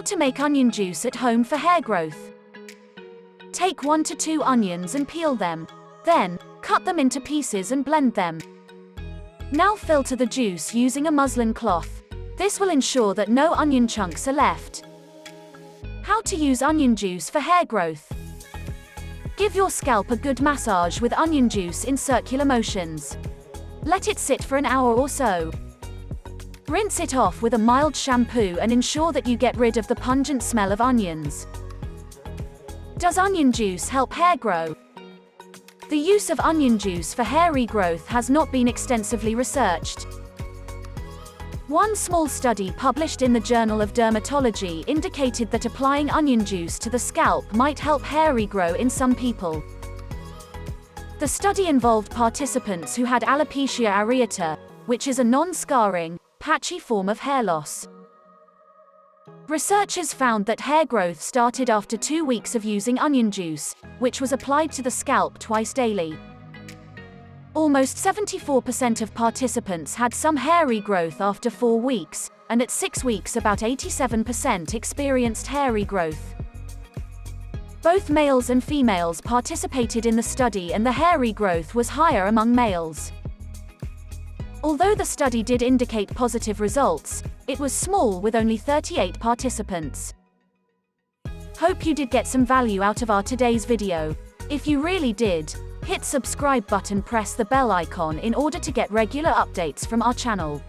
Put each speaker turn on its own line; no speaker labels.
to make onion juice at home for hair growth. Take 1 to 2 onions and peel them. Then, cut them into pieces and blend them. Now filter the juice using a muslin cloth. This will ensure that no onion chunks are left. How to use onion juice for hair growth. Give your scalp a good massage with onion juice in circular motions. Let it sit for an hour or so. Rinse it off with a mild shampoo and ensure that you get rid of the pungent smell of onions. Does onion juice help hair grow? The use of onion juice for hair regrowth has not been extensively researched. One small study published in the Journal of Dermatology indicated that applying onion juice to the scalp might help hair regrow in some people. The study involved participants who had alopecia areata, which is a non-scarring, patchy form of hair loss. Researchers found that hair growth started after 2 weeks of using onion juice, which was applied to the scalp twice daily. Almost 74% of participants had some hair regrowth after 4 weeks, and at 6 weeks about 87% experienced hair regrowth. Both males and females participated in the study and the hair regrowth was higher among males. Although the study did indicate positive results, it was small with only 38 participants. Hope you did get some value out of our today's video. If you really did, hit subscribe button, press the bell icon in order to get regular updates from our channel.